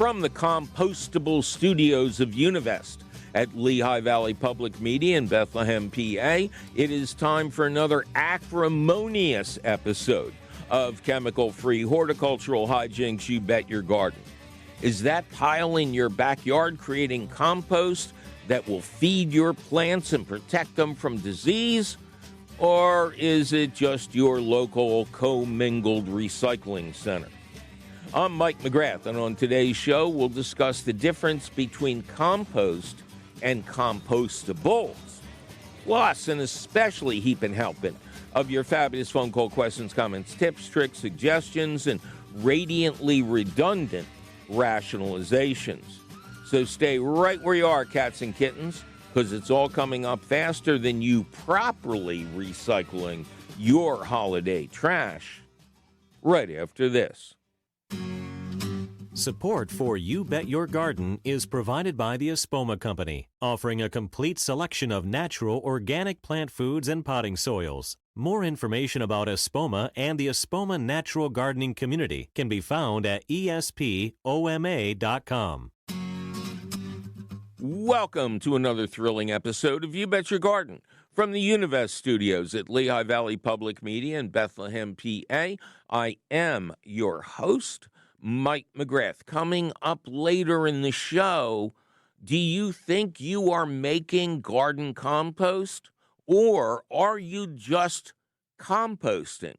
From the compostable studios of Univest at Lehigh Valley Public Media in Bethlehem, PA, it is time for another acrimonious episode of chemical-free horticultural hijinks you bet your garden. Is that pile in your backyard creating compost that will feed your plants and protect them from disease? Or is it just your local commingled recycling center? I'm Mike McGrath, and on today's show, we'll discuss the difference between compost and compostables. Plus, and especially heaping helping of your fabulous phone call questions, comments, tips, tricks, suggestions, and radiantly redundant rationalizations. So stay right where you are, cats and kittens, because it's all coming up faster than you properly recycling your holiday trash. Right after this. Support for You Bet Your Garden is provided by the Espoma Company, offering a complete selection of natural organic plant foods and potting soils. More information about Espoma and the Espoma Natural Gardening Community can be found at espoma.com. Welcome to another thrilling episode of You Bet Your Garden from the Univest studios at Lehigh Valley Public Media in Bethlehem, PA. I am your host, Mike McGrath. Coming up later in the show, do you think you are making garden compost, or are you just composting?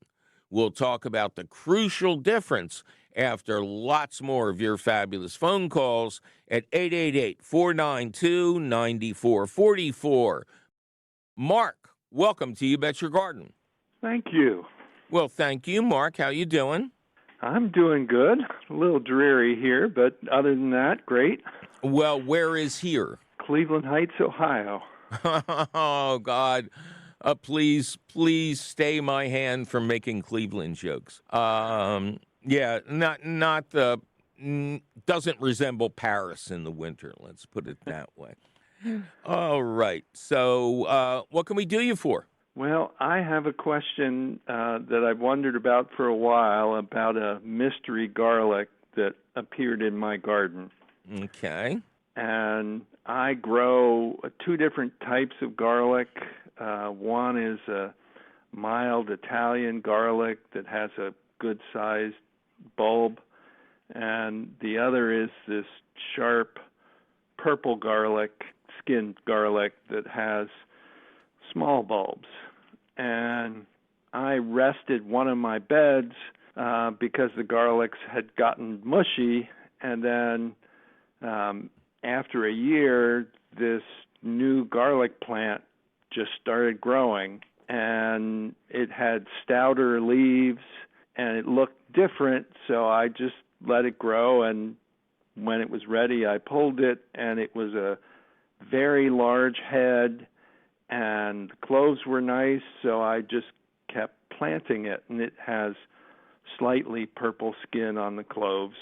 We'll talk about the crucial difference after lots more of your fabulous phone calls at 888-492-9444. Mark, welcome to You Bet Your Garden. Thank you. Well, thank you, Mark. How you doing? I'm doing good. A little dreary here, but other than that, great. Well, where is here? Cleveland Heights, Ohio. Oh, God. Please stay my hand from making Cleveland jokes. Doesn't resemble Paris in the winter, let's put it that way. All right. So what can we do you for? Well, I have a question that I've wondered about for a while about a mystery garlic that appeared in my garden. Okay. And I grow two different types of garlic. One is a mild Italian garlic that has a good-sized bulb, and the other is this sharp purple garlic, skinned garlic that has small bulbs. And I rested one of my beds because the garlics had gotten mushy, and then after a year, this new garlic plant just started growing, and it had stouter leaves, and it looked different, so I just let it grow, and when it was ready, I pulled it, and it was a very large head, and the cloves were nice, so I just kept planting it, and it has slightly purple skin on the cloves.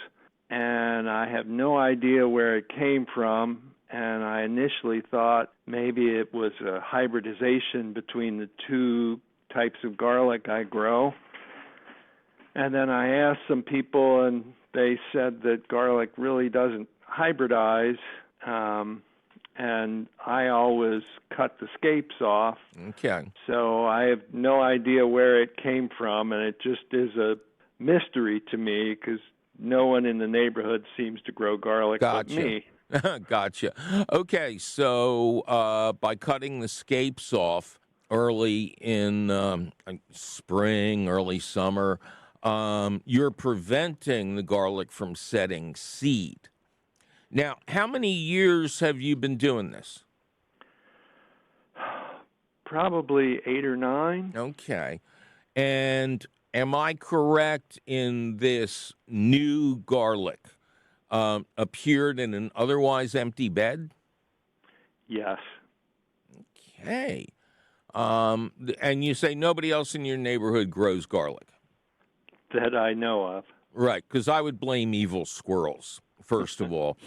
And I have no idea where it came from, and I initially thought maybe it was a hybridization between the two types of garlic I grow. And then I asked some people, and they said that garlic really doesn't hybridize, and I always cut the scapes off. Okay. So I have no idea where it came from, and it just is a mystery to me because no one in the neighborhood seems to grow garlic but me. Gotcha. Okay, so by cutting the scapes off early in spring, early summer, you're preventing the garlic from setting seed. Now, how many years have you been doing this? Probably 8 or 9. Okay. And am I correct in this new garlic appeared in an otherwise empty bed? Yes. Okay. And you say nobody else in your neighborhood grows garlic? That I know of. Right, because I would blame evil squirrels, first of all,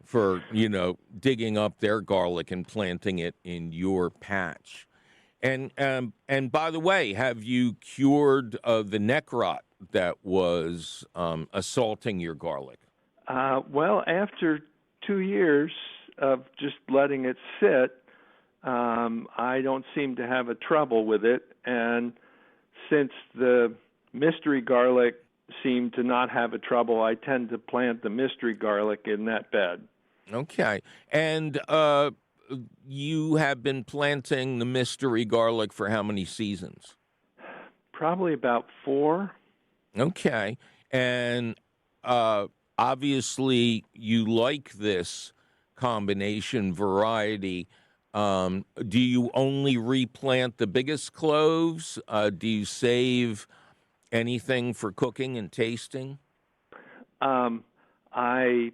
for, digging up their garlic and planting it in your patch. And by the way, have you cured the neck rot that was assaulting your garlic? Well, after 2 years of just letting it sit, I don't seem to have a trouble with it. And since the mystery garlic seemed to not have a trouble, I tend to plant the mystery garlic in that bed. Okay. And you have been planting the mystery garlic for how many seasons? Probably about 4. Okay. And obviously you like this combination variety. Do you only replant the biggest cloves? Do you save anything for cooking and tasting? I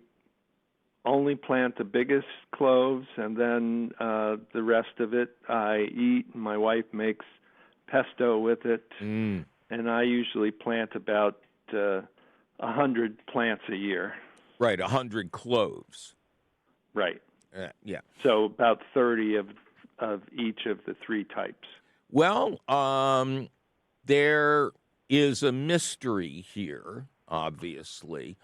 only plant the biggest cloves, and then the rest of it I eat. My wife makes pesto with it, and I usually plant about 100 plants a year. Right, 100 cloves. Right. Yeah. So about 30 of each of the 3 types. Well, there is a mystery here, obviously.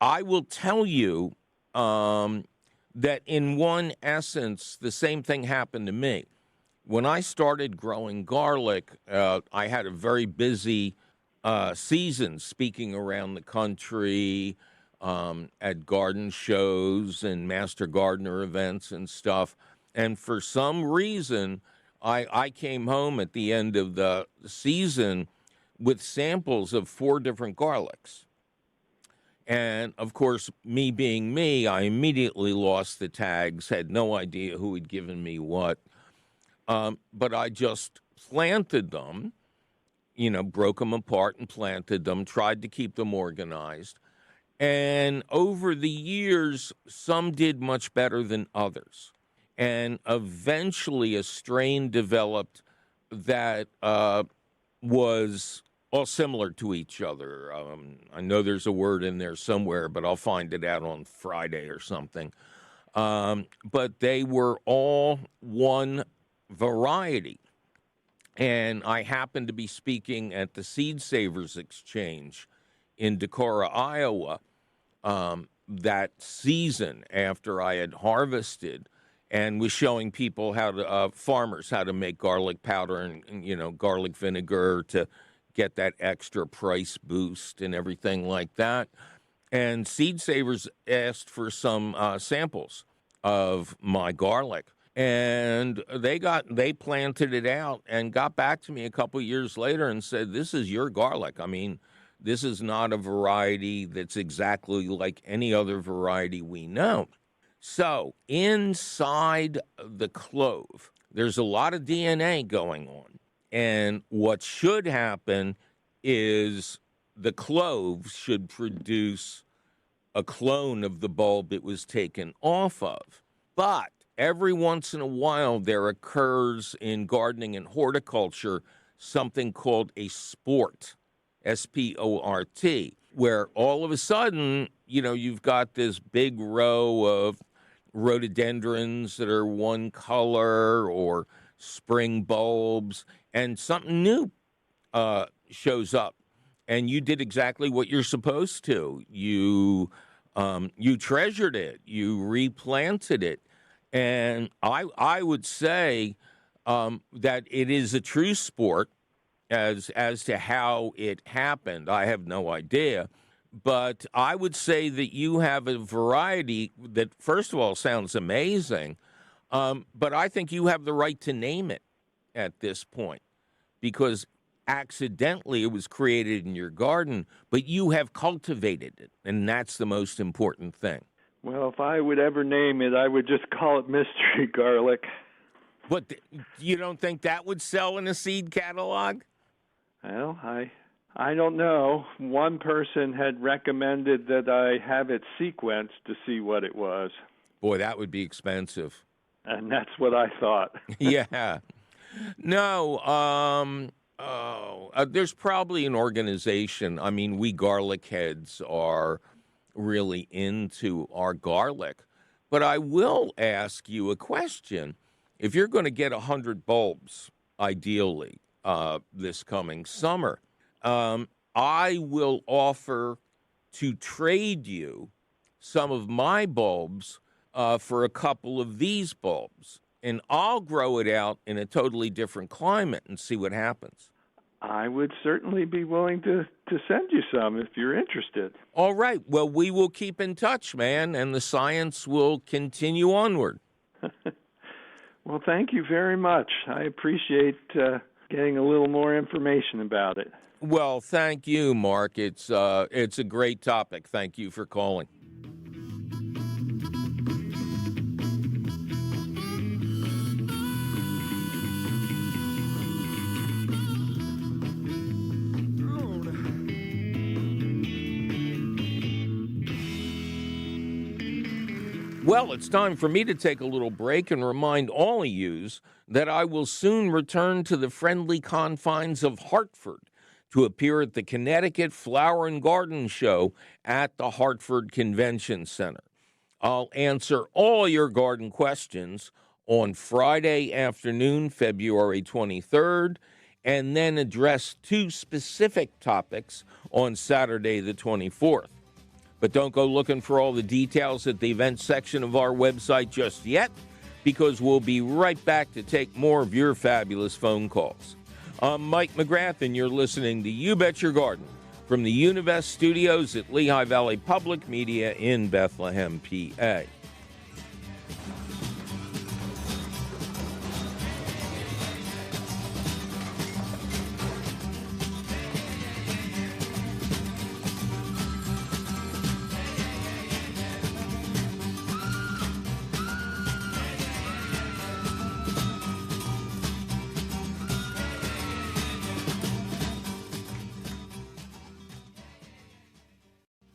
I will tell you that in one essence, the same thing happened to me. When I started growing garlic, I had a very busy season speaking around the country at garden shows and master gardener events and stuff. And for some reason, I came home at the end of the season with samples of 4 different garlics. And, of course, me being me, I immediately lost the tags, had no idea who had given me what. But I just planted them, broke them apart and planted them, tried to keep them organized. And over the years, some did much better than others. And eventually a strain developed that was all similar to each other. I know there's a word in there somewhere, but I'll find it out on Friday or something. But they were all one variety. And I happened to be speaking at the Seed Savers Exchange in Decorah, Iowa, that season after I had harvested, and was showing people farmers how to make garlic powder and garlic vinegar to get that extra price boost and everything like that. And Seed Savers asked for some samples of my garlic, and they planted it out and got back to me a couple years later and said, "This is your garlic. I mean, this is not a variety that's exactly like any other variety we know." So inside the clove, there's a lot of DNA going on. And what should happen is the clove should produce a clone of the bulb it was taken off of. But every once in a while, there occurs in gardening and horticulture something called a sport, S-P-O-R-T, where all of a sudden, you've got this big row of rhododendrons that are one color or spring bulbs, and something new shows up. And you did exactly what you're supposed to. You treasured it. You replanted it. And I would say that it is a true sport as to how it happened. I have no idea. But I would say that you have a variety that, first of all, sounds amazing. But I think you have the right to name it at this point, because accidentally it was created in your garden, but you have cultivated it, and that's the most important thing. Well, if I would ever name it, I would just call it mystery garlic. But you don't think that would sell in a seed catalog? Well, I don't know. One person had recommended that I have it sequenced to see what it was. Boy, that would be expensive. And that's what I thought. Yeah. No, there's probably an organization. I mean, we garlic heads are really into our garlic. But I will ask you a question. If you're going to get 100 bulbs, ideally, this coming summer, I will offer to trade you some of my bulbs for a couple of these bulbs, and I'll grow it out in a totally different climate and see what happens. I would certainly be willing to send you some if you're interested. All right. Well, we will keep in touch, man, and the science will continue onward. Well, thank you very much. I appreciate getting a little more information about it. Well, thank you, Mark. It's a great topic. Thank you for calling. Well, it's time for me to take a little break and remind all of yous that I will soon return to the friendly confines of Hartford to appear at the Connecticut Flower and Garden Show at the Hartford Convention Center. I'll answer all your garden questions on Friday afternoon, February 23rd, and then address 2 specific topics on Saturday the 24th. But don't go looking for all the details at the event section of our website just yet, because we'll be right back to take more of your fabulous phone calls. I'm Mike McGrath, and you're listening to You Bet Your Garden from the Univest Studios at Lehigh Valley Public Media in Bethlehem, PA.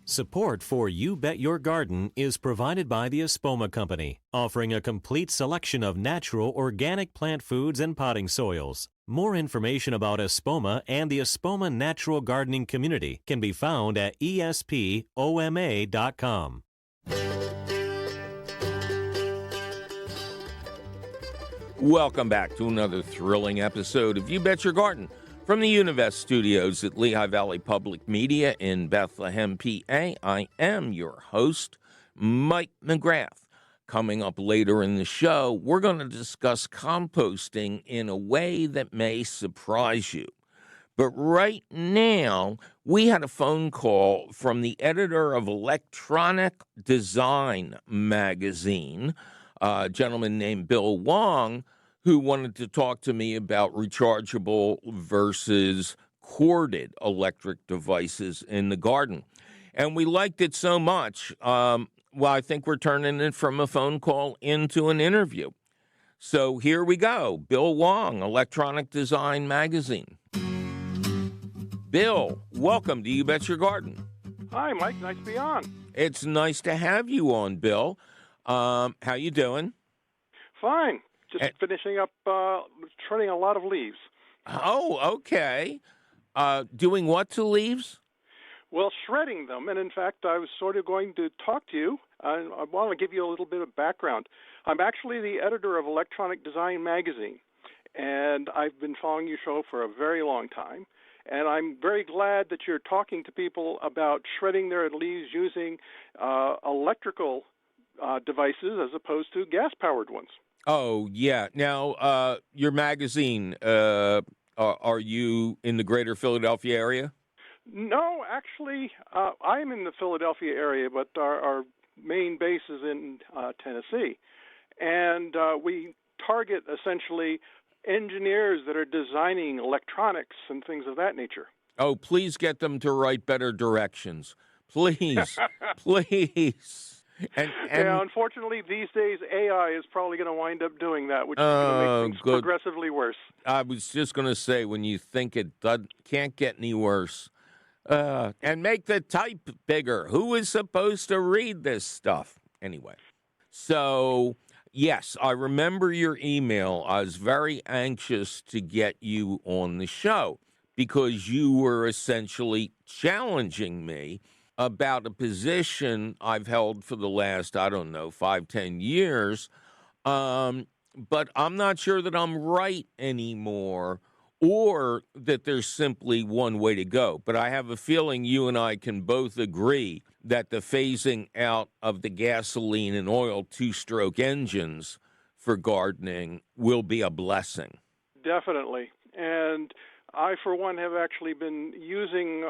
Support for You Bet Your Garden is provided by the Espoma Company, offering a complete selection of natural organic plant foods and potting soils. More information about Espoma and the Espoma Natural Gardening Community can be found at espoma.com. Welcome back to another thrilling episode of You Bet Your Garden from the Univest Studios at Lehigh Valley Public Media in Bethlehem, PA. I am your host, Mike McGrath. Coming up later in the show, we're going to discuss composting in a way that may surprise you. But right now, we had a phone call from the editor of Electronic Design magazine, a gentleman named Bill Wong, who wanted to talk to me about rechargeable versus corded electric devices in the garden. And we liked it so much, I think we're turning it from a phone call into an interview. So here we go. Bill Wong, Electronic Design Magazine. Bill, welcome to You Bet Your Garden. Hi, Mike. Nice to be on. It's nice to have you on, Bill. How you doing? Fine. Just finishing up shredding a lot of leaves. Oh, okay. Doing what to leaves? Well, shredding them. And in fact, I was sort of going to talk to you. I want to give you a little bit of background. I'm actually the editor of Electronic Design magazine, and I've been following your show for a very long time. And I'm very glad that you're talking to people about shredding their leaves using electrical devices as opposed to gas-powered ones. Oh, yeah. Now, your magazine, are you in the greater Philadelphia area? No, actually, I'm in the Philadelphia area, but our main base is in Tennessee. And we target, essentially, engineers that are designing electronics and things of that nature. Oh, please get them to write better directions. Please, please. And yeah, unfortunately, these days, AI is probably going to wind up doing that, which is going to make things progressively worse. I was just going to say, when you think it can't get any worse, and make the type bigger. Who is supposed to read this stuff? Anyway, so, yes, I remember your email. I was very anxious to get you on the show because you were essentially challenging me about a position I've held for the last, 5-10 years, but I'm not sure that I'm right anymore or that there's simply one way to go. But I have a feeling you and I can both agree that the phasing out of the gasoline and oil two-stroke engines for gardening will be a blessing. Definitely. And I, for one, have actually been using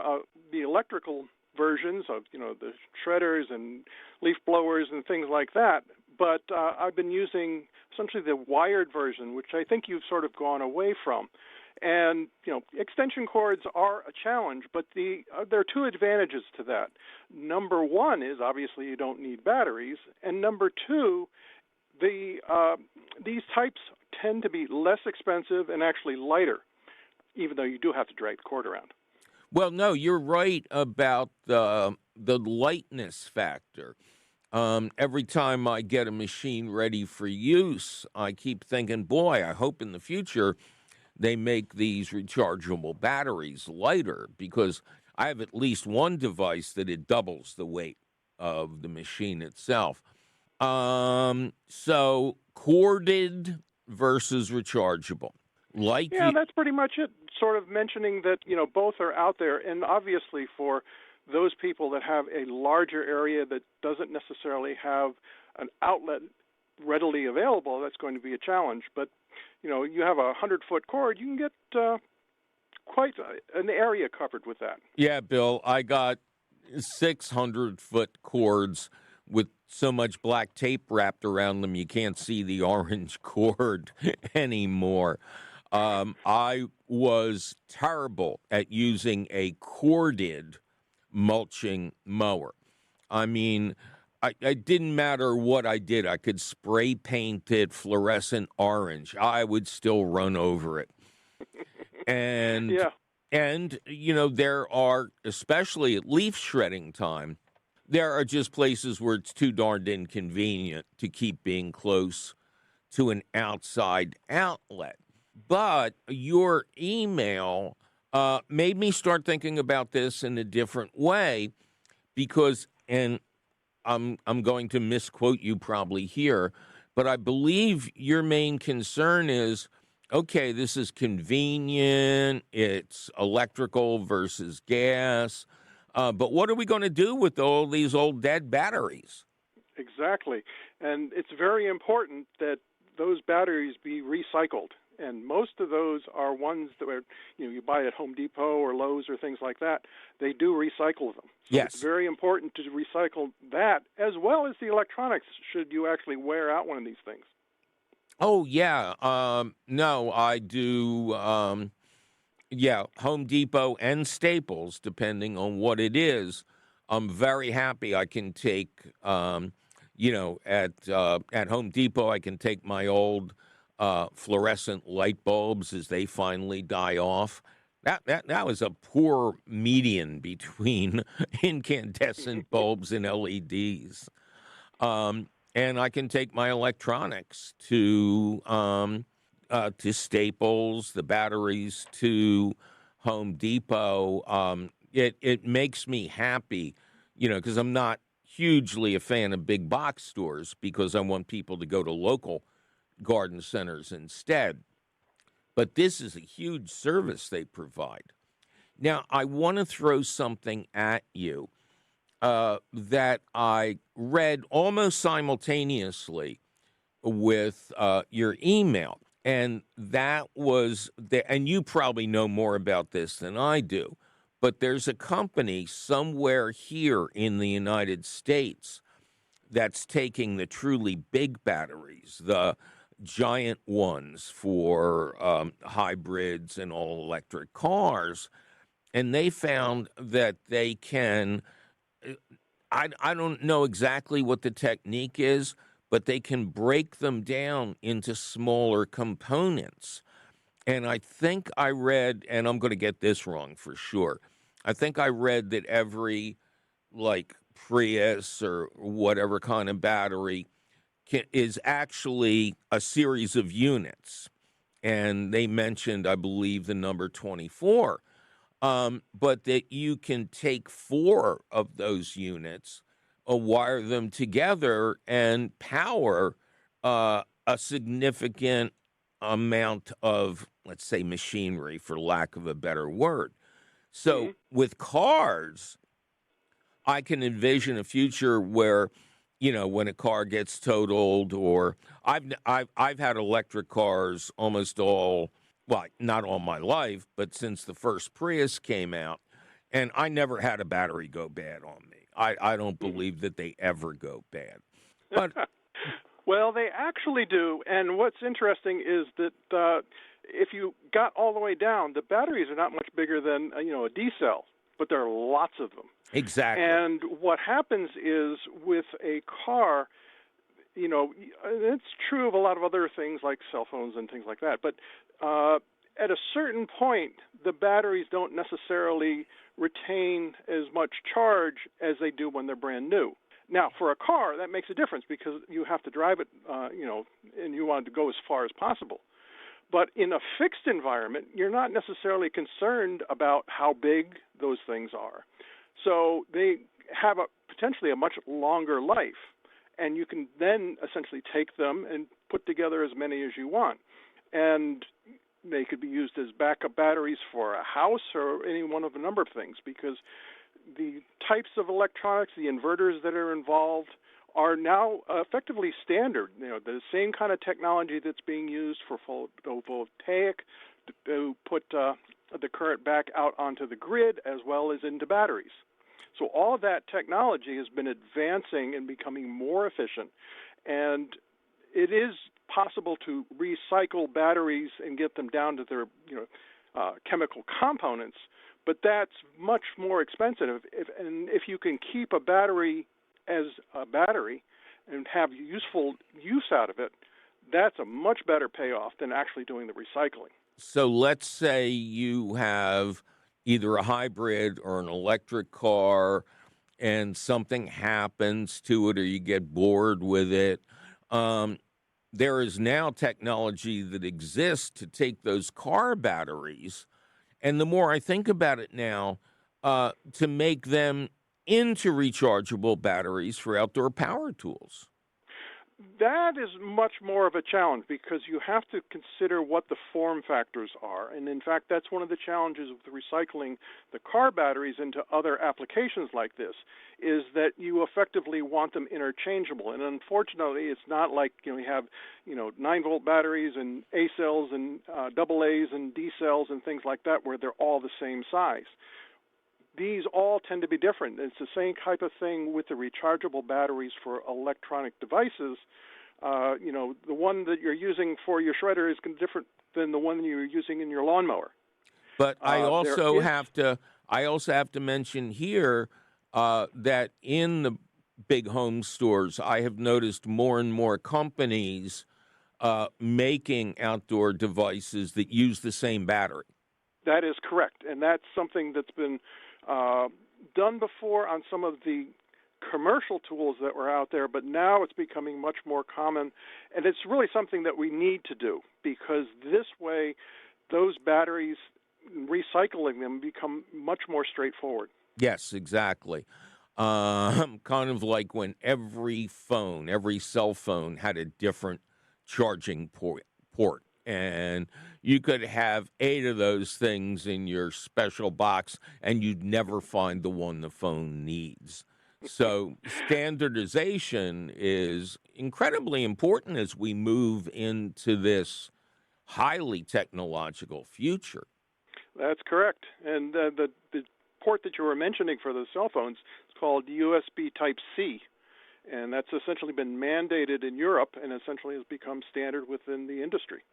the electrical versions of, the shredders and leaf blowers and things like that. But I've been using essentially the wired version, which I think you've sort of gone away from. And, extension cords are a challenge, but there are two advantages to that. Number one is obviously you don't need batteries. And number two, these types tend to be less expensive and actually lighter, even though you do have to drag the cord around. Well, no, you're right about the lightness factor. Every time I get a machine ready for use, I keep thinking, boy, I hope in the future they make these rechargeable batteries lighter, because I have at least one device that it doubles the weight of the machine itself. So corded versus rechargeable. That's pretty much it. Sort of mentioning that, both are out there. And obviously for those people that have a larger area that doesn't necessarily have an outlet readily available, that's going to be a challenge. But, you have a 100-foot cord, you can get quite an area covered with that. Yeah, Bill, I got 600-foot cords with so much black tape wrapped around them you can't see the orange cord anymore. I was terrible at using a corded mulching mower. I mean, it didn't matter what I did. I could spray paint it fluorescent orange. I would still run over it. And, there are, especially at leaf shredding time, there are just places where it's too darned inconvenient to keep being close to an outside outlet. But your email made me start thinking about this in a different way, because, and I'm going to misquote you probably here, but I believe your main concern is, okay, this is convenient, it's electrical versus gas, but what are we going to do with all these old dead batteries? Exactly. And it's very important that those batteries be recycled. And most of those are ones that are, you buy at Home Depot or Lowe's or things like that. They do recycle them. So yes. It's very important to recycle that, as well as the electronics, should you actually wear out one of these things. Oh, yeah. No, I do. Home Depot and Staples, depending on what it is. I'm very happy I can take, at Home Depot, I can take my old fluorescent light bulbs as they finally die off. That was a poor median between incandescent bulbs and LEDs. And I can take my electronics to Staples, the batteries to Home Depot. It makes me happy, because I'm not hugely a fan of big box stores, because I want people to go to local garden centers instead. But this is a huge service they provide. Now, I want to throw something at you that I read almost simultaneously with your email. And that was, and you probably know more about this than I do, but there's a company somewhere here in the United States that's taking the truly big batteries, the giant ones for hybrids and all-electric cars, and they found that they can, I don't know exactly what the technique is, but they can break them down into smaller components. And I think I read, and I'm going to get this wrong for sure, I think I read that every, Prius or whatever kind of battery is actually a series of units. And they mentioned, I believe, the number 24. But that you can take 4 of those units, wire them together, and power a significant amount of, let's say, machinery, for lack of a better word. So with cars, I can envision a future where, when a car gets totaled, or I've had electric cars almost not all my life, but since the first Prius came out, and I never had a battery go bad on me. I don't believe that they ever go bad. But well, they actually do. And what's interesting is that if you got all the way down, the batteries are not much bigger than a D cell, but there are lots of them. Exactly. And what happens is with a car, it's true of a lot of other things like cell phones and things like that, but at a certain point, the batteries don't necessarily retain as much charge as they do when they're brand new. Now, for a car, that makes a difference because you have to drive it, and you want it to go as far as possible. But in a fixed environment, you're not necessarily concerned about how big those things are. So they have potentially a much longer life, and you can then essentially take them and put together as many as you want. And they could be used as backup batteries for a house or any one of a number of things, because the types of electronics, the inverters that are involved, are now effectively standard. The same kind of technology that's being used for photovoltaic to put the current back out onto the grid as well as into batteries. So all of that technology has been advancing and becoming more efficient, and it is possible to recycle batteries and get them down to their chemical components, but that's much more expensive. If you can keep a battery as a battery and have useful use out of it, that's a much better payoff than actually doing the recycling. So let's say you have either a hybrid or an electric car and something happens to it or you get bored with it. There is now technology that exists to take those car batteries, and the more I think about it now, to make them into rechargeable batteries for outdoor power tools. That is much more of a challenge because you have to consider what the form factors are. And in fact, that's one of the challenges with recycling the car batteries into other applications like this, is that you effectively want them interchangeable. And unfortunately, it's not like you have 9-volt batteries and A cells and double A's and D cells and things like that where they're all the same size. These all tend to be different. It's the same type of thing with the rechargeable batteries for electronic devices. The one that you're using for your shredder is different than the one you're using in your lawnmower. But I also have to mention here that in the big home stores, I have noticed more and more companies making outdoor devices that use the same battery. That is correct, and that's something that's been done before on some of the commercial tools that were out there, but now it's becoming much more common, and it's really something that we need to do because this way those batteries, recycling them, become much more straightforward. Yes, exactly. Kind of like when every cell phone had a different charging port. And you could have 8 of those things in your special box, and you'd never find the one the phone needs. So standardization is incredibly important as we move into this highly technological future. That's correct. And the port that you were mentioning for the cell phones is called USB Type-C. And that's essentially been mandated in Europe and essentially has become standard within the industry.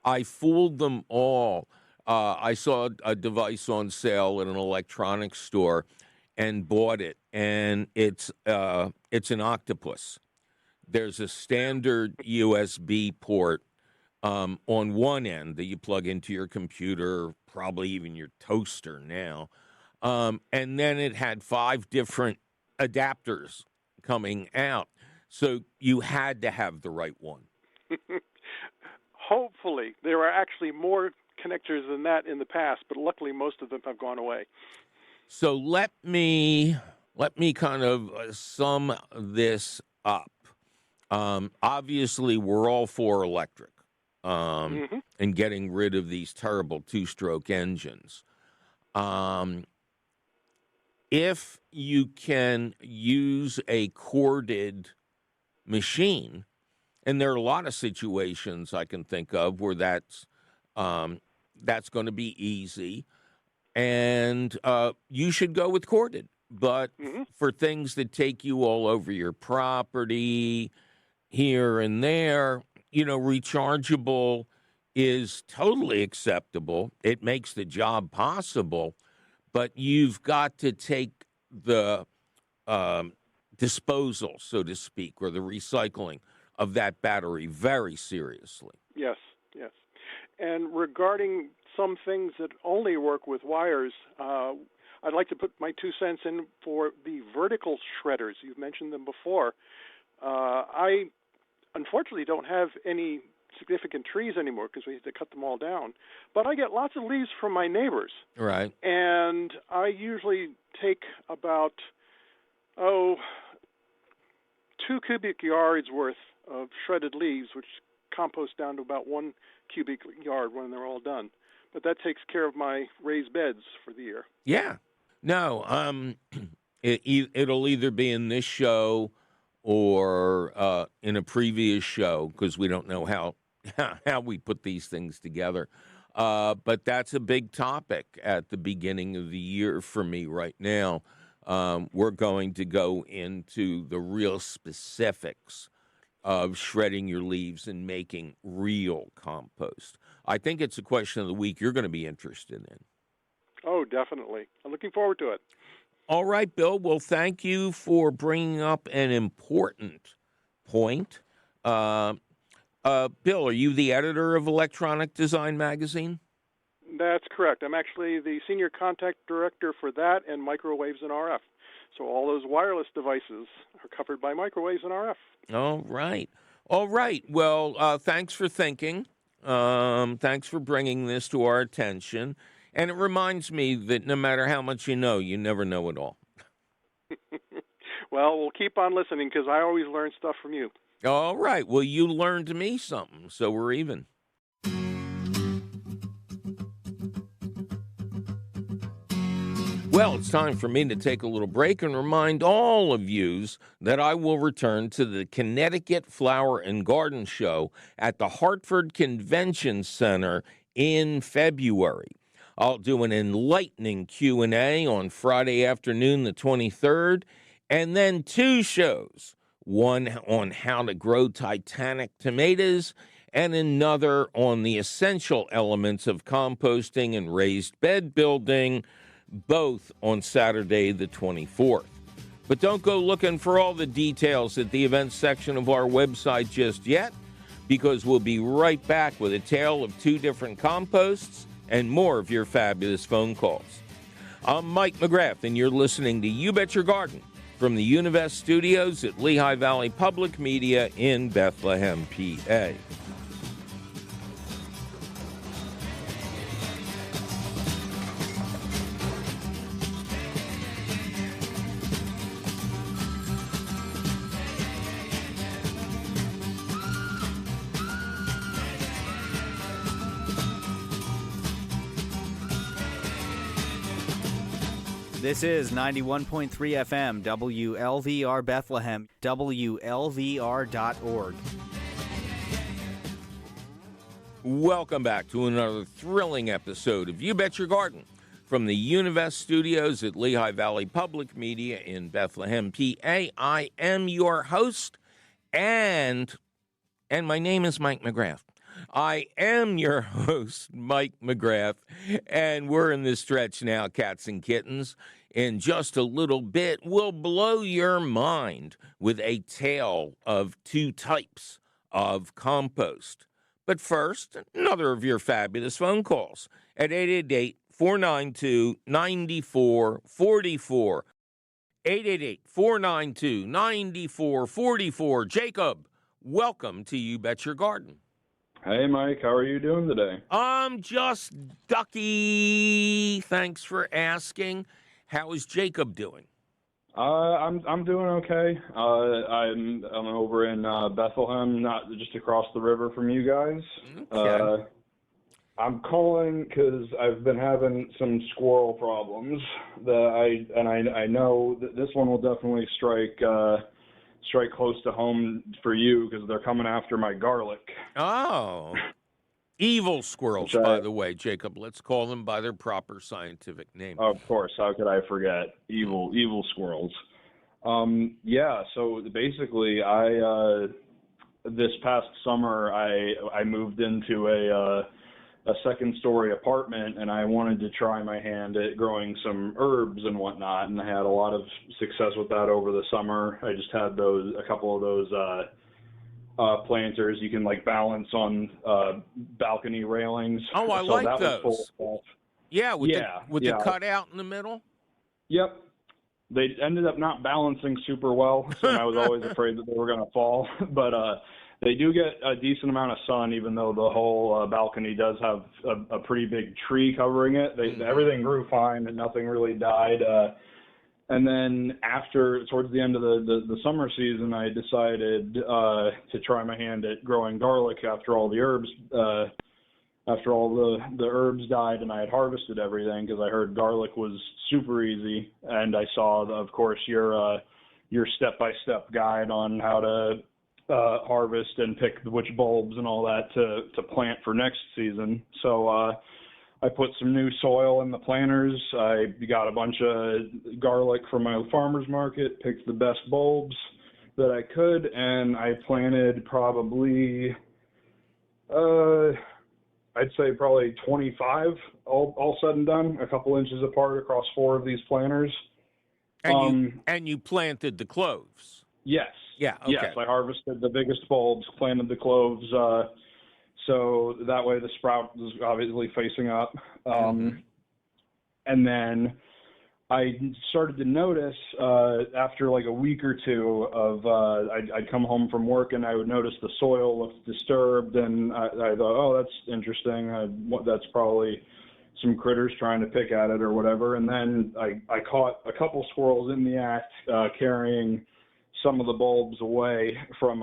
I fooled them all. I saw a device on sale at an electronics store and bought it, and it's an octopus. There's a standard USB port on one end that you plug into your computer, probably even your toaster now, and then it had 5 different adapters coming out, so you had to have the right one. Hopefully. There are actually more connectors than that in the past, but luckily most of them have gone away. So let me kind of sum this up. Obviously, we're all for electric and getting rid of these terrible 2-stroke engines. if you can use a corded machine, and there are a lot of situations I can think of where that's going to be easy, and you should go with corded. But for things that take you all over your property, here and there, rechargeable is totally acceptable. It makes the job possible, but you've got to take the disposal, so to speak, or the recycling of that battery very seriously. Yes. And regarding some things that only work with wires, I'd like to put my 2 cents in for the vertical shredders. You've mentioned them before. I unfortunately don't have any significant trees anymore because we had to cut them all down. But I get lots of leaves from my neighbors. Right. And I usually take about, 2 cubic yards worth of shredded leaves, which compost down to about 1 cubic yard when they're all done. But that takes care of my raised beds for the year. Yeah. No, it'll either be in this show or in a previous show, because we don't know how we put these things together. But that's a big topic at the beginning of the year for me right now. We're going to go into the real specifics of shredding your leaves and making real compost. I think it's a question of the week you're going to be interested in. Oh, definitely. I'm looking forward to it. All right, Bill. Well, thank you for bringing up an important point. Bill, are you the editor of Electronic Design Magazine? That's correct. I'm actually the senior contact director for that and microwaves and RF. So all those wireless devices are covered by microwaves and RF. All right. Well, thanks for thinking. Thanks for bringing this to our attention. And it reminds me that no matter how much you know, you never know it all. Well, we'll keep on listening because I always learn stuff from you. All right. Well, you learned me something, so we're even. Well, it's time for me to take a little break and remind all of yous that I will return to the Connecticut Flower and Garden Show at the Hartford Convention Center in February. I'll do an enlightening Q&A on Friday afternoon, the 23rd, and then 2 shows, one on how to grow Titanic tomatoes and another on the essential elements of composting and raised bed building, both on Saturday, the 24th. But don't go looking for all the details at the events section of our website just yet, because we'll be right back with a tale of 2 different composts and more of your fabulous phone calls. I'm Mike McGrath, and you're listening to You Bet Your Garden from the Univest Studios at Lehigh Valley Public Media in Bethlehem, PA. This is 91.3 FM, WLVR Bethlehem, WLVR.org. Welcome back to another thrilling episode of You Bet Your Garden from the Univest Studios at Lehigh Valley Public Media in Bethlehem, PA. I am your host, and my name is Mike McGrath. I am your host, Mike McGrath, and we're in the stretch now, cats and kittens. In just a little bit, we'll blow your mind with a tale of 2 types of compost. But first, another of your fabulous phone calls at 888-492-9444. 888-492-9444. Jacob, welcome to You Bet Your Garden. Hey, Mike. How are you doing today? I'm just ducky. Thanks for asking. How is Jacob doing? I'm doing okay. I'm over in Bethlehem, not just across the river from you guys. Okay. I'm calling because I've been having some squirrel problems. I know that this one will definitely strike close to home for you because they're coming after my garlic. Oh, evil squirrels, by the way, Jacob. Let's call them by their proper scientific name. Of course, how could I forget? Evil squirrels. Yeah, so basically this past summer I moved into a second-story apartment, and I wanted to try my hand at growing some herbs and whatnot, and I had a lot of success with that over the summer. I just had a couple of those planters you can like balance on balcony railings. Oh, I so like that those. Was full yeah, with the cutout in the middle. Yep. They ended up not balancing super well, so I was always afraid that they were going to fall. But they do get a decent amount of sun, even though the whole balcony does have a pretty big tree covering it. Everything grew fine and nothing really died. And then towards the end of the summer season, I decided to try my hand at growing garlic after all the herbs died and I had harvested everything, because I heard garlic was super easy, and I saw, of course, your step-by-step guide on how to harvest and pick which bulbs and all that to plant for next season. So I put some new soil in the planters. I got a bunch of garlic from my farmer's market, picked the best bulbs that I could, and I planted probably I'd say probably 25 all said and done, a couple inches apart across 4 of these planters. And you planted the cloves. Yes. Yeah. Okay. Yes, I harvested the biggest bulbs, planted the cloves, so that way the sprout was obviously facing up. And then I started to notice after like a week or two of I'd come home from work and I would notice the soil looked disturbed, and I thought, oh, that's interesting. That's probably some critters trying to pick at it or whatever. And then I caught a couple squirrels in the act carrying some of the bulbs away from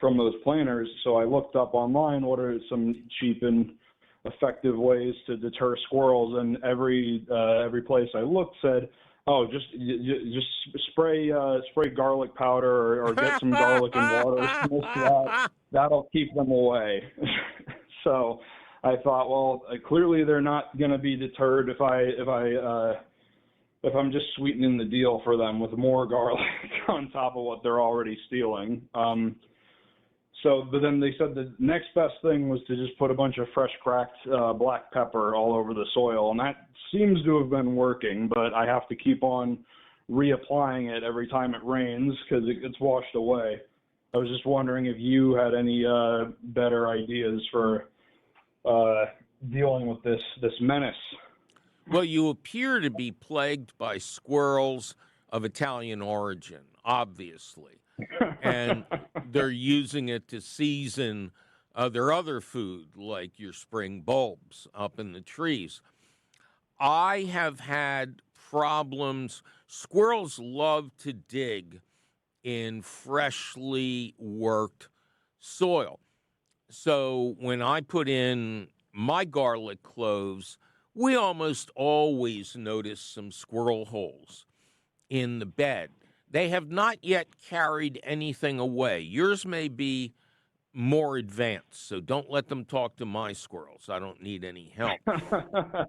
those planters. So I looked up online what are some cheap and effective ways to deter squirrels, and every place I looked said, oh, just spray garlic powder or get some garlic and water. That'll keep them away. So I thought, well, clearly they're not going to be deterred if I'm just sweetening the deal for them with more garlic on top of what they're already stealing. But then they said the next best thing was to just put a bunch of fresh cracked black pepper all over the soil, and that seems to have been working, but I have to keep on reapplying it every time it rains because it gets washed away. I was just wondering if you had any better ideas for dealing with this menace. Well, you appear to be plagued by squirrels of Italian origin, obviously. And they're using it to season their other food, like your spring bulbs up in the trees. I have had problems. Squirrels love to dig in freshly worked soil. So when I put in my garlic cloves, we almost always notice some squirrel holes in the bed. They have not yet carried anything away. Yours may be more advanced, so don't let them talk to my squirrels. I don't need any help. I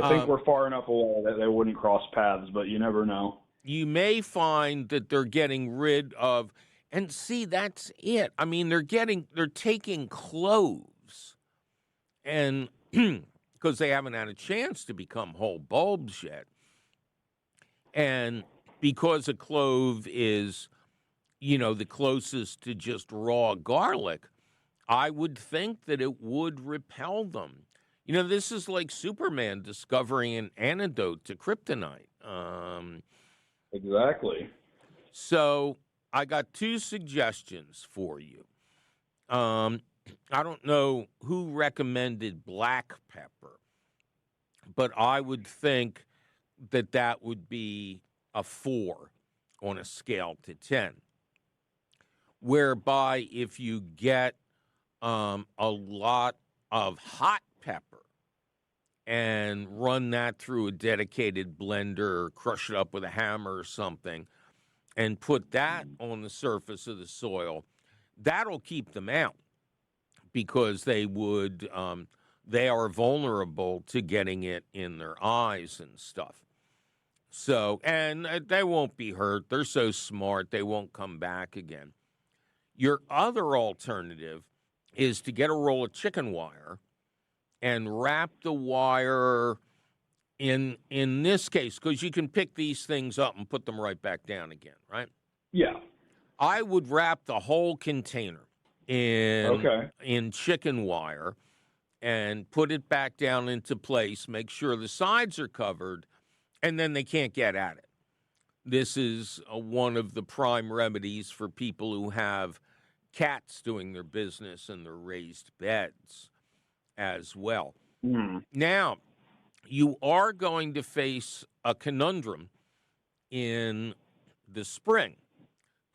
think we're far enough away that they wouldn't cross paths, but you never know. You may find that they're getting rid of, and see, that's it. I mean, they're taking cloves, and because they haven't had a chance to become whole bulbs yet, and because a clove is, the closest to just raw garlic, I would think that it would repel them. This is like Superman discovering an antidote to kryptonite. Exactly. So I got 2 suggestions for you. I don't know who recommended black pepper, but I would think that would be a 4 on a scale to 10, whereby if you get a lot of hot pepper and run that through a dedicated blender or crush it up with a hammer or something and put that on the surface of the soil, that'll keep them out because they are vulnerable to getting it in their eyes and stuff. So, and they won't be hurt. They're so smart, they won't come back again. Your other alternative is to get a roll of chicken wire and wrap the wire in this case, because you can pick these things up and put them right back down again, right? Yeah. I would wrap the whole container in chicken wire and put it back down into place, make sure the sides are covered, and then they can't get at it. This is one of the prime remedies for people who have cats doing their business in their raised beds as well. Now, you are going to face a conundrum in the spring.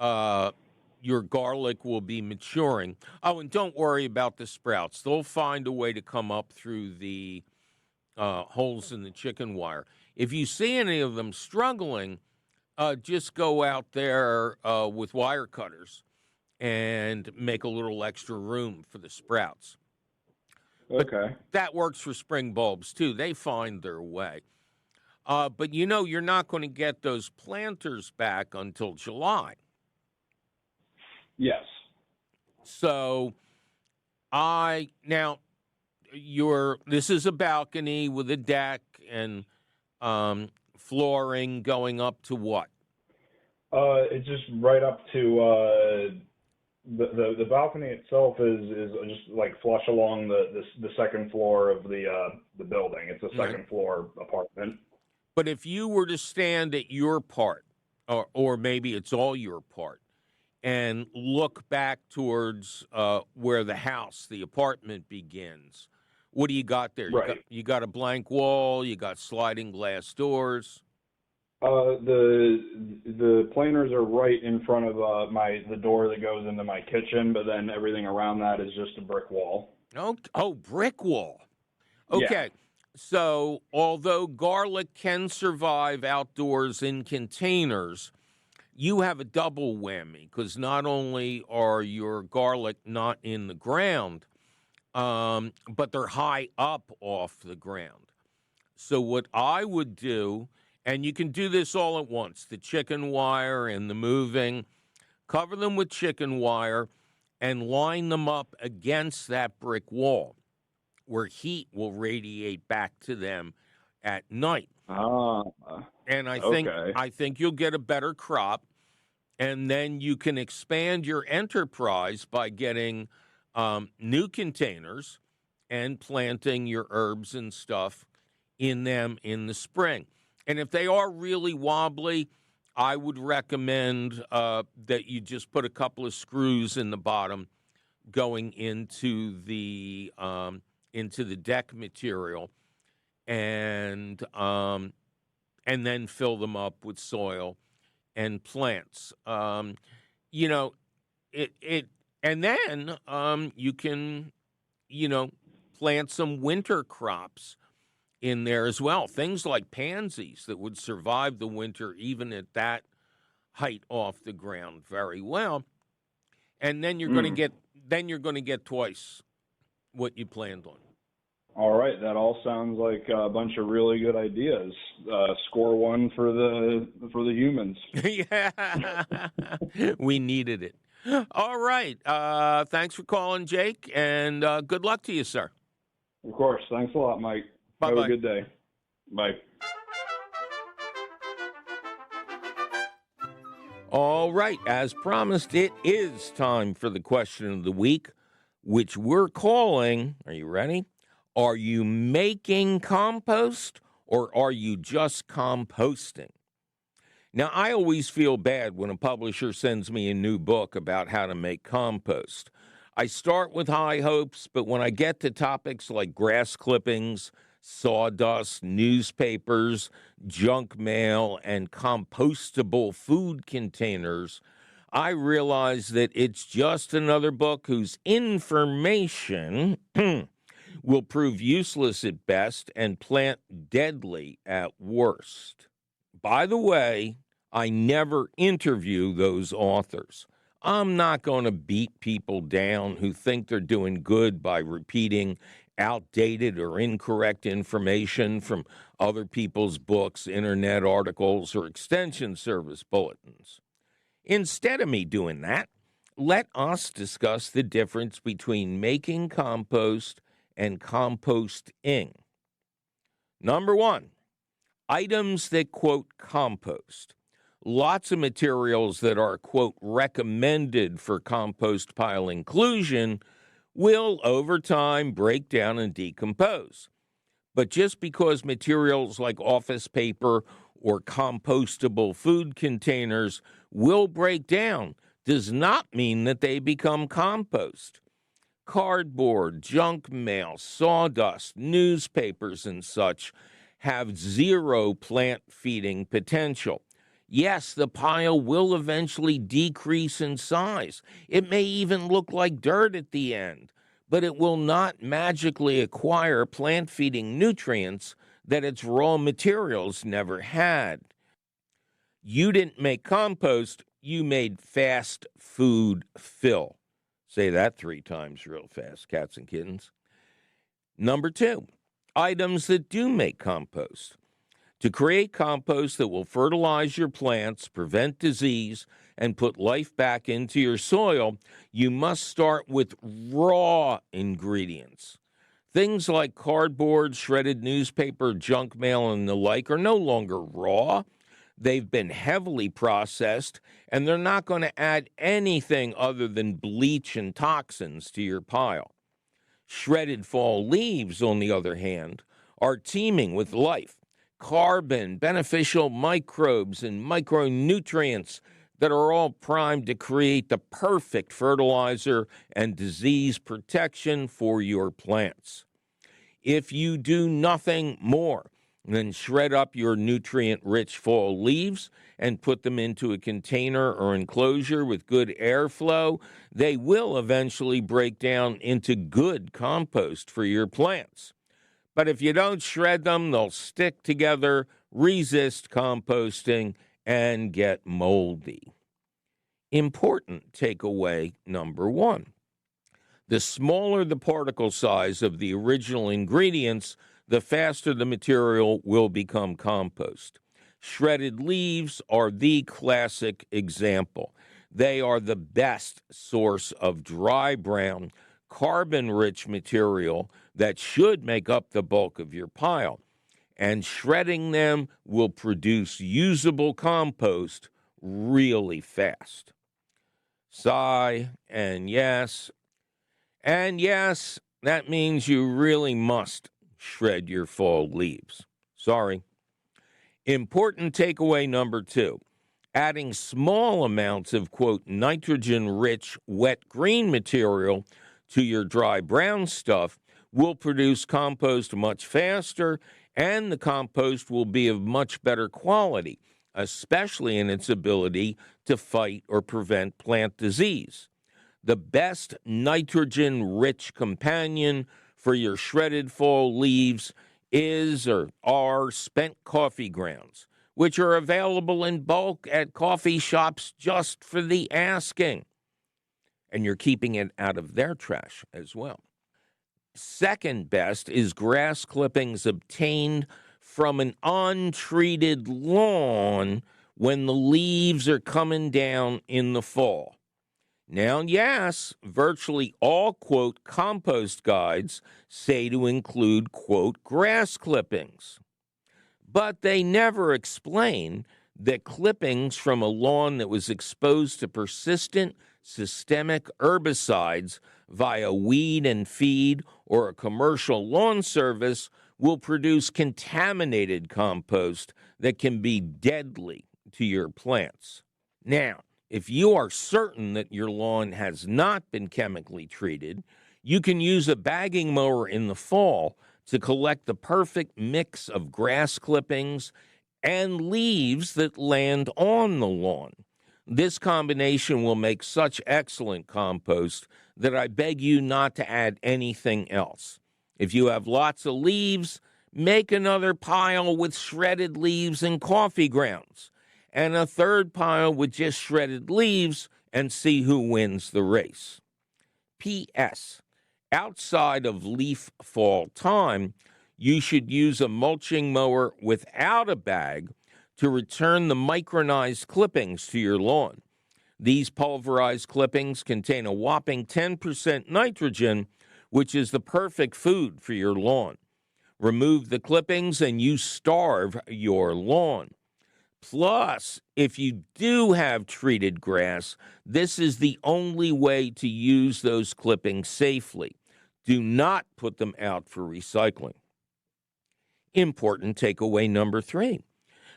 Your garlic will be maturing. Oh, and don't worry about the sprouts. They'll find a way to come up through the holes in the chicken wire. If you see any of them struggling, just go out there with wire cutters and make a little extra room for the sprouts. Okay. But that works for spring bulbs, too. They find their way. But, you're not going to get those planters back until July. Yes. So, this is a balcony with a deck and flooring going up to what? It's just right up to the balcony itself is just like flush along the second floor of the building. It's a second floor apartment. But if you were to stand at your part, or maybe it's all your part, and look back towards where the apartment begins, what do you got there? Right. You got a blank wall. You got sliding glass doors. The planters are right in front of the door that goes into my kitchen, but then everything around that is just a brick wall. Oh, brick wall. Okay. Yeah. So although garlic can survive outdoors in containers, you have a double whammy because not only are your garlic not in the ground, but they're high up off the ground. So what I would do, and you can do this all at once, the chicken wire and the moving, cover them with chicken wire and line them up against that brick wall where heat will radiate back to them at night. And I think you'll get a better crop, and then you can expand your enterprise by getting new containers and planting your herbs and stuff in them in the spring. And if they are really wobbly, I would recommend that you just put a couple of screws in the bottom going into the deck material, and then fill them up with soil and plants. And then you can, plant some winter crops in there as well. Things like pansies that would survive the winter even at that height off the ground very well. And then you're going to get twice what you planned on. All right, that all sounds like a bunch of really good ideas. Score one for the humans. Yeah, we needed it. All right, thanks for calling, Jake, and good luck to you, sir. Of course. Thanks a lot, Mike. Bye-bye. Have a good day. Bye. All right, as promised, it is time for the question of the week, which we're calling, are you ready? Are you making compost or are you just composting? Now, I always feel bad when a publisher sends me a new book about how to make compost. I start with high hopes, but when I get to topics like grass clippings, sawdust, newspapers, junk mail, and compostable food containers, I realize that it's just another book whose information will prove useless at best and plant deadly at worst. By the way, I never interview those authors. I'm not going to beat people down who think they're doing good by repeating outdated or incorrect information from other people's books, internet articles, or extension service bulletins. Instead of me doing that, let us discuss the difference between making compost and composting. Number one, items that, quote, compost. Lots of materials that are, quote, recommended for compost pile inclusion will, over time, break down and decompose. But just because materials like office paper or compostable food containers will break down does not mean that they become compost. Cardboard, junk mail, sawdust, newspapers, and such have zero plant feeding potential. Yes, the pile will eventually decrease in size. It may even look like dirt at the end, but it will not magically acquire plant-feeding nutrients that its raw materials never had. You didn't make compost, you made fast food fill. Say that 3 times real fast, cats and kittens. Number 2, items that do make compost. To create compost that will fertilize your plants, prevent disease, and put life back into your soil, you must start with raw ingredients. Things like cardboard, shredded newspaper, junk mail, and the like are no longer raw. They've been heavily processed, and they're not going to add anything other than bleach and toxins to your pile. Shredded fall leaves, on the other hand, are teeming with life. Carbon, beneficial microbes, and micronutrients that are all primed to create the perfect fertilizer and disease protection for your plants. If you do nothing more than shred up your nutrient-rich fall leaves and put them into a container or enclosure with good airflow, they will eventually break down into good compost for your plants. But if you don't shred them, they'll stick together, resist composting, and get moldy. Important takeaway number 1. The smaller the particle size of the original ingredients, the faster the material will become compost. Shredded leaves are the classic example. They are the best source of dry brown, carbon-rich material that should make up the bulk of your pile, and shredding them will produce usable compost really fast. Sigh, and yes, that means you really must shred your fall leaves. Sorry. Important takeaway number 2. Adding small amounts of, quote, nitrogen-rich wet green material to your dry brown stuff will produce compost much faster, and the compost will be of much better quality, especially in its ability to fight or prevent plant disease. The best nitrogen-rich companion for your shredded fall leaves is or are spent coffee grounds, which are available in bulk at coffee shops just for the asking. And you're keeping it out of their trash as well. Second best is grass clippings obtained from an untreated lawn when the leaves are coming down in the fall. Now, yes, virtually all, quote, compost guides say to include, quote, grass clippings. But they never explain that clippings from a lawn that was exposed to persistent systemic herbicides via weed and feed or a commercial lawn service will produce contaminated compost that can be deadly to your plants. Now, if you are certain that your lawn has not been chemically treated, you can use a bagging mower in the fall to collect the perfect mix of grass clippings and leaves that land on the lawn. This combination will make such excellent compost that I beg you not to add anything else. If you have lots of leaves, make another pile with shredded leaves and coffee grounds, and a third pile with just shredded leaves, and see who wins the race. P.S. Outside of leaf fall time, you should use a mulching mower without a bag to return the micronized clippings to your lawn. These pulverized clippings contain a whopping 10% nitrogen, which is the perfect food for your lawn. Remove the clippings and you starve your lawn. Plus, if you do have treated grass, this is the only way to use those clippings safely. Do not put them out for recycling. Important takeaway number 3.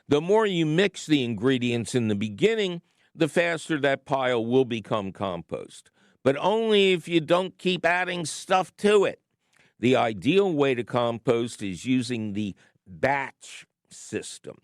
The more you mix the ingredients in the beginning, the faster that pile will become compost. But only if you don't keep adding stuff to it. The ideal way to compost is using the batch system.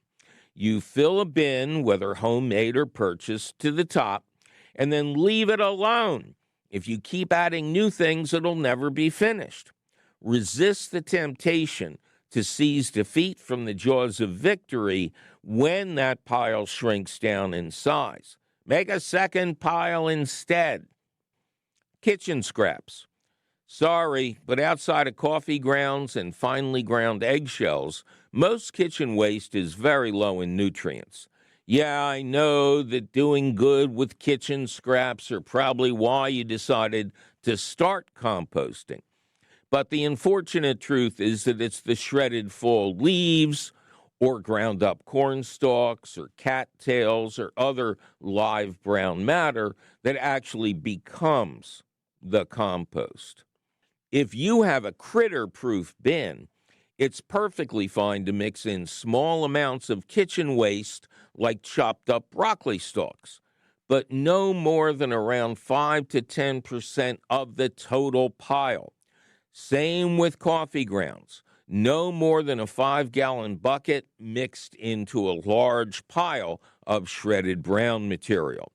You fill a bin, whether homemade or purchased, to the top, and then leave it alone. If you keep adding new things, it'll never be finished. Resist the temptation to seize defeat from the jaws of victory when that pile shrinks down in size. Make a second pile instead. Kitchen scraps. Sorry, but outside of coffee grounds and finely ground eggshells, most kitchen waste is very low in nutrients. Yeah, I know that doing good with kitchen scraps are probably why you decided to start composting. But the unfortunate truth is that it's the shredded fall leaves or ground up corn stalks or cattails or other live brown matter that actually becomes the compost. If you have a critter-proof bin, it's perfectly fine to mix in small amounts of kitchen waste like chopped up broccoli stalks, but no more than around 5 to 10% of the total pile. Same with coffee grounds. No more than a 5-gallon bucket mixed into a large pile of shredded brown material.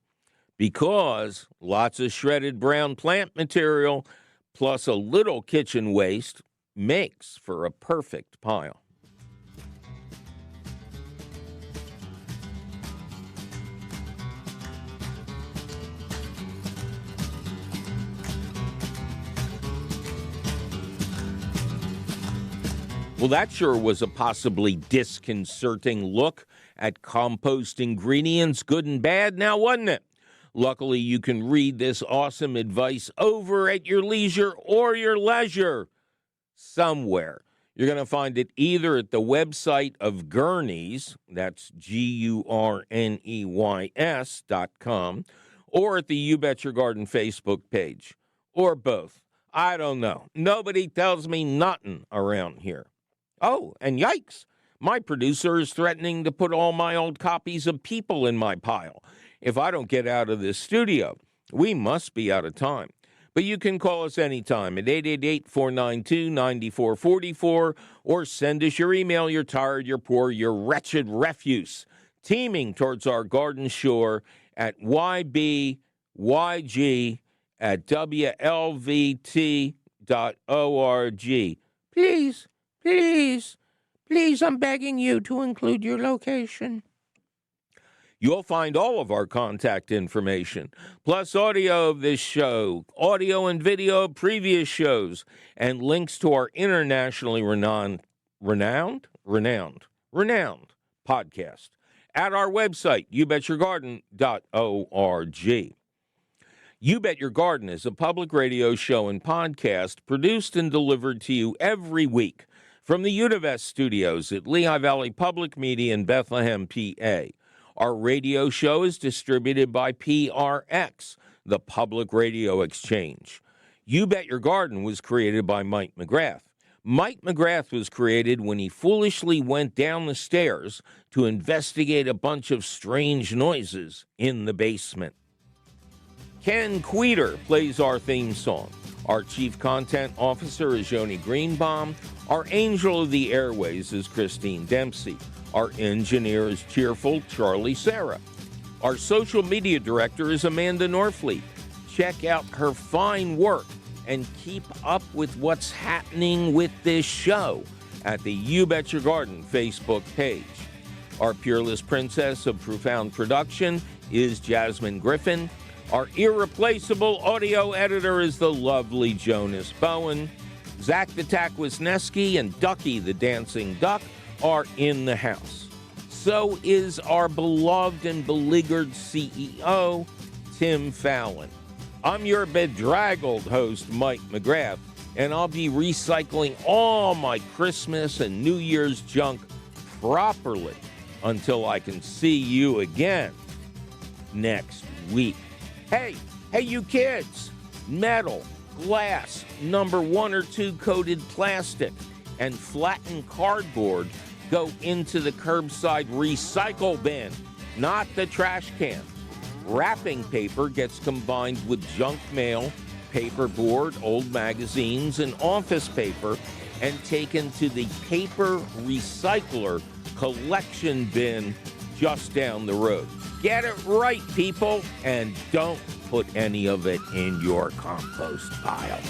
Because lots of shredded brown plant material plus a little kitchen waste makes for a perfect pile. Well, that sure was a possibly disconcerting look at compost ingredients, good and bad, now wasn't it? Luckily, you can read this awesome advice over at your leisure or your leisure somewhere. You're going to find it either at the website of Gurneys, that's GURNEYS.com, or at the You Bet Your Garden Facebook page, or both. I don't know. Nobody tells me nothing around here. Oh, and yikes, my producer is threatening to put all my old copies of People in my pile if I don't get out of this studio. We must be out of time. But you can call us anytime at 888-492-9444 or send us your email. You're tired, you're poor, you're wretched refuse, teeming towards our garden shore at YBYG@WLVT.org. Please, please, please, I'm begging you to include your location. You'll find all of our contact information, plus audio of this show, audio and video of previous shows, and links to our internationally renowned podcast at our website, youbetyourgarden.org. You Bet Your Garden is a public radio show and podcast produced and delivered to you every week from the Univest studios at Lehigh Valley Public Media in Bethlehem, PA. Our radio show is distributed by PRX, the Public Radio Exchange. You Bet Your Garden was created by Mike McGrath. Mike McGrath was created when he foolishly went down the stairs to investigate a bunch of strange noises in the basement. Ken Queter plays our theme song. Our Chief Content Officer is Joni Greenbaum. Our Angel of the Airways is Christine Dempsey. Our engineer is cheerful Charlie Sarah. Our social media director is Amanda Norfleet. Check out her fine work and keep up with what's happening with this show at the You Bet Your Garden Facebook page. Our peerless princess of profound production is Jasmine Griffin. Our irreplaceable audio editor is the lovely Jonas Bowen. Zach the Tack Wisniewski and Ducky the Dancing Duck are in the house. So is our beloved and beleaguered CEO, Tim Fallon. I'm your bedraggled host, Mike McGrath, and I'll be recycling all my Christmas and New Year's junk properly until I can see you again next week. Hey, you kids, metal, glass, number 1 or 2 coated plastic, and flattened cardboard go into the curbside recycle bin, not the trash can. Wrapping paper gets combined with junk mail, paperboard, old magazines, and office paper and taken to the paper recycler collection bin just down the road. Get it right, people, and don't put any of it in your compost pile.